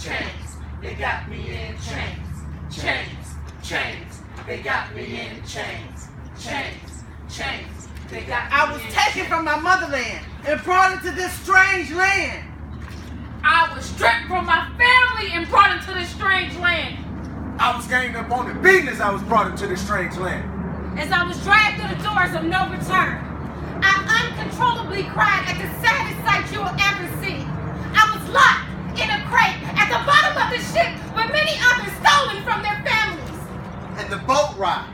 chains, they got me in chains. Chains, chains, they got me in chains. Chains, chains, they got me in chains. I was taken from my motherland and brought into this strange land. I was stripped from my family and brought into this strange land. I was ganged up on the beating as I was brought into this strange land. As I was dragged through the doors of no return, I uncontrollably cried at the saddest sight you will ever see. I was locked in a crate at the bottom of the ship with many others stolen from their families. And the boat ride,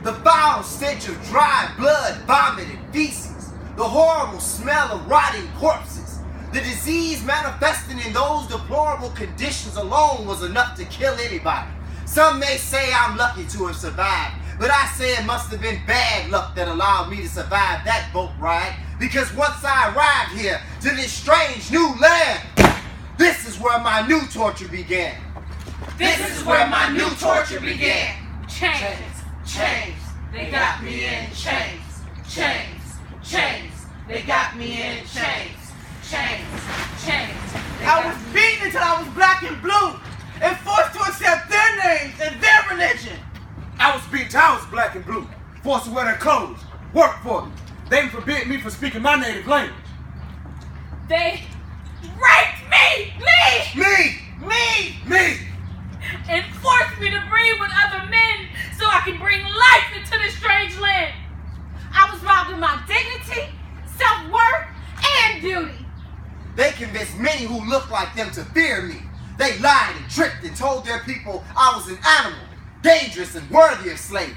the foul stench of dry blood, vomit, and feces, the horrible smell of rotting corpses, the disease manifesting in those deplorable conditions alone was enough to kill anybody. Some may say I'm lucky to have survived, but I say it must have been bad luck that allowed me to survive that boat ride, because once I arrived here to this strange new land, this is where my new torture began. This is where my new torture began. Chains, Chains, they got me in chains. Chains, chains, they got me in chains. Chains, chains. I was beaten until I was black and blue and forced to accept their names and their religion. I was beaten till I was black and blue, forced to wear their clothes, work for me. They forbid me from speaking my native language. they raped me, and forced me to breed with other men so I can bring life into this strange land. I was robbed of my dignity, self-worth, and beauty. They convinced many who looked like them to fear me. They lied and tricked and told their people I was an animal, dangerous and worthy of slavery.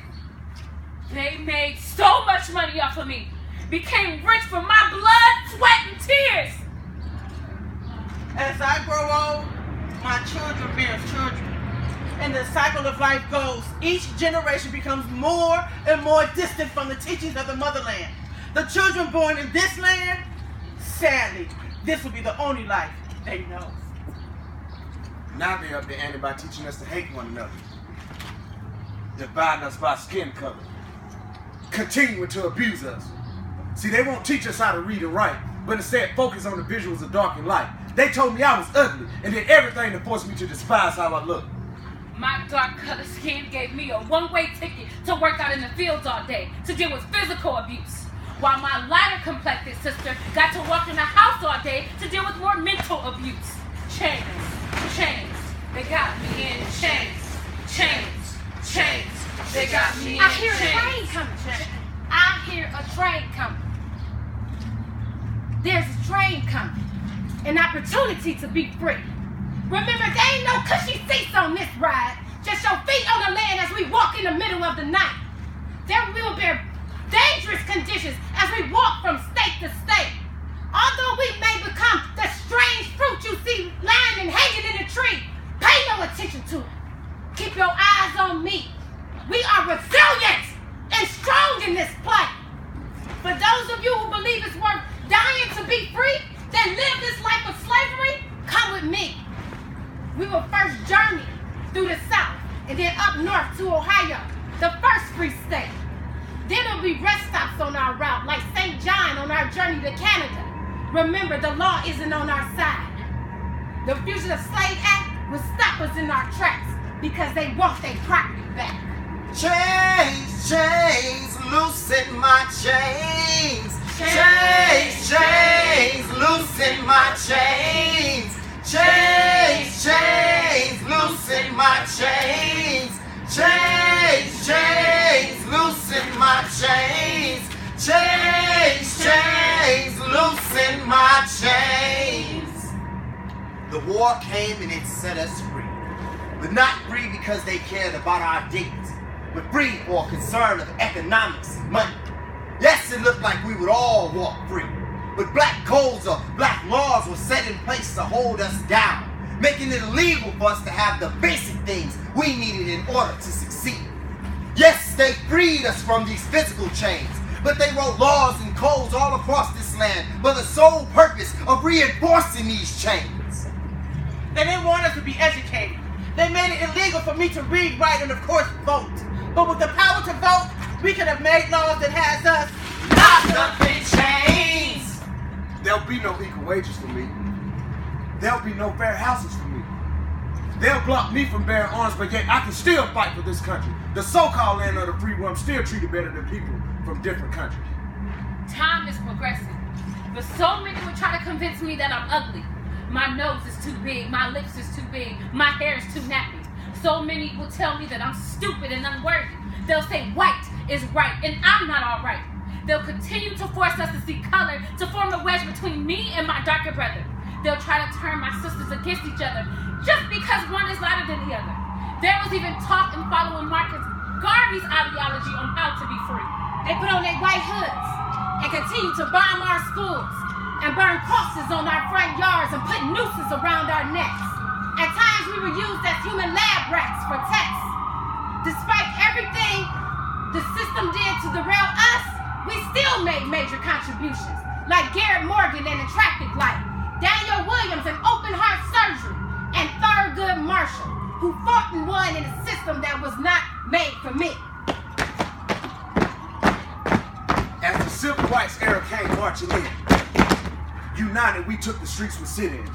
They made so much money off of me, became rich from my blood, sweat, and tears. As I grow old, my children bear children. And the cycle of life goes. Each generation becomes more and more distant from the teachings of the motherland. The children born in this land, sadly, this will be the only life they know. Now they up the ante by teaching us to hate one another, dividing us by skin color, continuing to abuse us. See, they won't teach us how to read and write, but instead focus on the visuals of dark and light. They told me I was ugly and did everything to force me to despise how I look. My dark-colored skin gave me a one-way ticket to work out in the fields all day to deal with physical abuse, while my lighter-complected sister got to work in the house all day to deal with more mental abuse. Chains, chains, they got me in chains. Chains, chains, they got me in chains. I hear a train coming. I hear a train coming. There's a train coming. An opportunity to be free. Remember, there ain't no cushy seats on this ride. Just your feet on the land as we walk in the middle of the night. There we will bear dangerous conditions as we walk from state to state. Although we may become the strange fruit you see lying and hanging in the tree, pay no attention to it. Keep your eyes on me. We are resilient and strong in this plight. For those of you who believe it's worth dying to be free, then live this life of slavery, come with me. We will first journey through the South and then up north to Ohio, the first free state. Then there'll be rest stops on our route, like St. John on our journey to Canada. Remember, the law isn't on our side. The Fugitive Slave Act will stop us in our tracks because they want their property back. Chains, chains, loosen my chains. Chains, chains, loosen my chains. Chains, chains, loosen my chains. Chains, chains, loosen my chains. Chains, chains, loosen my chains. The war came and it set us free. But not free because they cared about our dignity, but free for a concern of economics and money. Yes, it looked like we would all walk free, but black codes or black laws were set in place to hold us down, making it illegal for us to have the basic things we needed in order to succeed. Yes, they freed us from these physical chains, but they wrote laws and codes all across this land for the sole purpose of reinforcing these chains. They didn't want us to be educated. They made it illegal for me to read, write, and of course vote. But with the power to vote, we could have made laws that has us Locked up in chains. There'll be no equal wages for me. there'll be no fair houses for me. They'll block me from bearing arms, but yet I can still fight for this country. The so-called land of the free will, I'm still treated better than people from different countries. Time is progressing, but so many will try to convince me that I'm ugly. My nose is too big, my lips is too big, my hair is too nappy. So many will tell me that I'm stupid and unworthy. They'll say white is right and I'm not all right. They'll continue to force us to see color to form a wedge between me and my darker brother. They'll try to turn my sisters against each other just because one is lighter than the other. There was even talk in following Marcus Garvey's ideology on how to be free. They put on their white hoods and continue to bomb our schools and burn crosses on our front yards and put nooses around our necks. At times we were used as human lab rats for tests. Despite everything the system did to derail us, we still made major contributions, like Garrett Morgan and Attractive Light, Daniel Williams and Open Heart Surgery, and Thurgood Marshall, who fought and won in a system that was not made for me. As the civil rights era came marching in, united, we took the streets with sit-ins.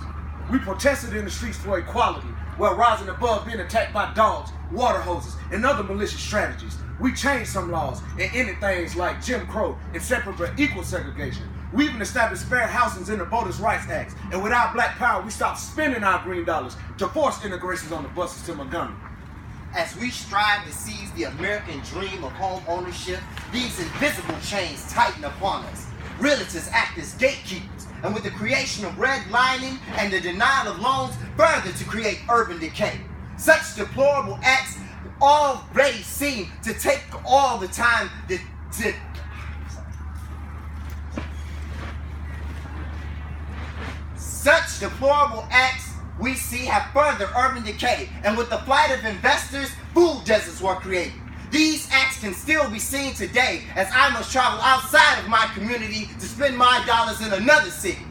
We protested in the streets for equality, while rising above being attacked by dogs, water hoses, and other malicious strategies. We changed some laws and ended things like Jim Crow and separate but equal segregation. We even established fair housings in the Voters' Rights Act. And without black power, we stopped spending our green dollars to force integrations on the buses to Montgomery. As we strive to seize the American dream of home ownership, these invisible chains tighten upon us. Realtors act as gatekeepers, and with the creation of redlining and the denial of loans, further to create urban decay. Such deplorable acts already seem to take all the time Such deplorable acts we see have further urban decay, and with the flight of investors, food deserts were created. These acts can still be seen today, as I must travel outside of my community to spend my dollars in another city.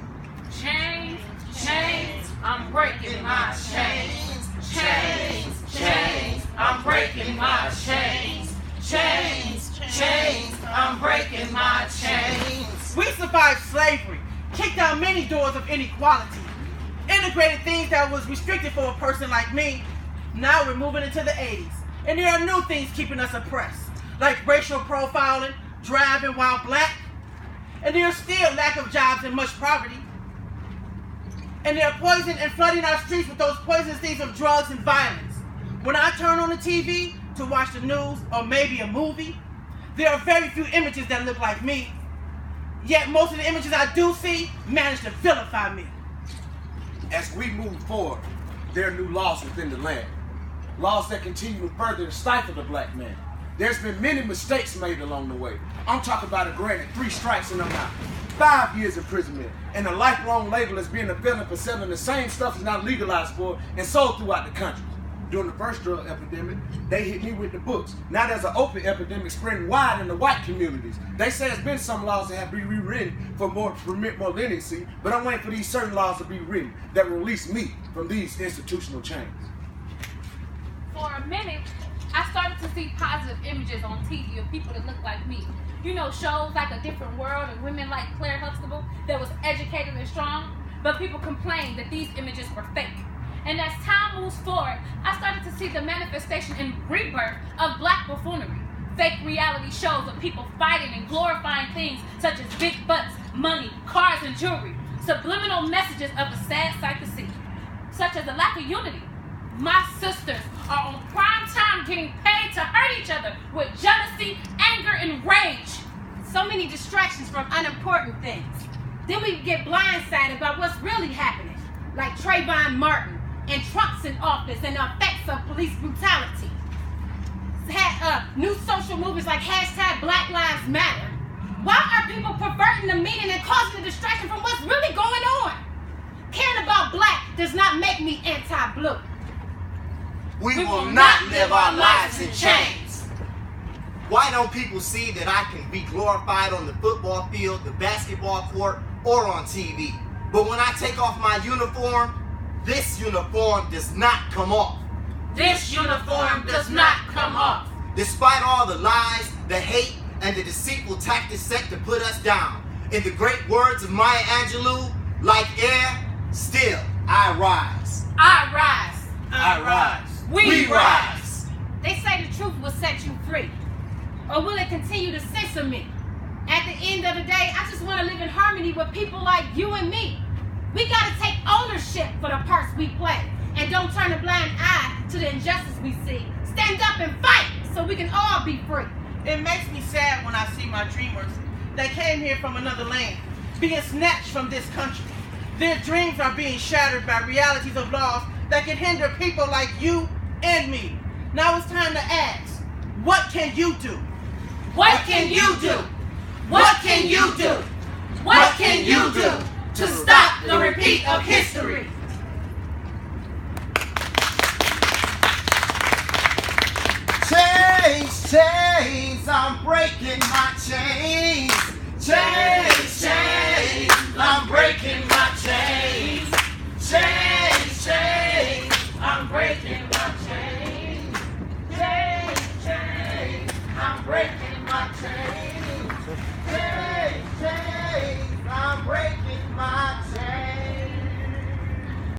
Chains, chains, I'm breaking my chains. Chains, chains, I'm breaking my chains. Chains, chains, I'm breaking my chains. We survived slavery, kicked down many doors of inequality, integrated things that was restricted for a person like me. Now we're moving into the 80s, and there are new things keeping us oppressed, like racial profiling, driving while black, and there's still lack of jobs and much poverty. And they're poisoning and flooding our streets with those poisonous things of drugs and violence. When I turn on the TV to watch the news or maybe a movie, there are very few images that look like me. Yet most of the images I do see manage to vilify me. As we move forward, there are new laws within the land. Laws that continue to further stifle the black man. There's been many mistakes made along the way. I'm talking about a granted 3 strikes and I'm out. 5 years imprisonment, and a lifelong label as being a felon for selling the same stuff is not legalized for and sold throughout the country. During the first drug epidemic, they hit me with the books. Now there's an opiate epidemic spreading wide in the white communities. They say there's been some laws that have been rewritten to permit more leniency, but I'm waiting for these certain laws to be written that will release me from these institutional chains. For a minute, I started to see positive images on TV of people that look like me. You know, shows like A Different World and women like Claire Huxtable that was educated and strong, but people complained that these images were fake. And as time moves forward, I started to see the manifestation and rebirth of black buffoonery. Fake reality shows of people fighting and glorifying things such as big butts, money, cars, and jewelry. Subliminal messages of a sad sight to see, such as a lack of unity. My sisters are on prime time getting paid to hurt each other with jealousy, anger, and rage. So many distractions from unimportant things. Then we get blindsided by what's really happening, like Trayvon Martin and Trump's in office and the effects of police brutality. New social movements like #Black Lives Matter. Why are people perverting the meaning and causing a distraction from what's really going on? Caring about black does not make me anti-blue. We will not live our lives in chains. Why don't people see that I can be glorified on the football field, the basketball court, or on TV? But when I take off my uniform, this uniform does not come off. This uniform does not come off. Despite all the lies, the hate, and the deceitful tactics set to put us down, in the great words of Maya Angelou, like air, still I rise. I rise. I rise. We rise. They say the truth will set you free. Or will it continue to censor me? At the end of the day, I just want to live in harmony with people like you and me. We got to take ownership for the parts we play. And don't turn a blind eye to the injustice we see. Stand up and fight so we can all be free. It makes me sad when I see my dreamers that came here from another land being snatched from this country. Their dreams are being shattered by realities of laws that can hinder people like you and me. Now it's time to ask, what can you do? What can you do? What can you do? What can you do to stop the repeat of history? Chains, chains, I'm breaking my chains. Chains, chains, I'm breaking my chains. Chains, chains, I'm breaking my chains. Chains, chains, I'm breaking my chains.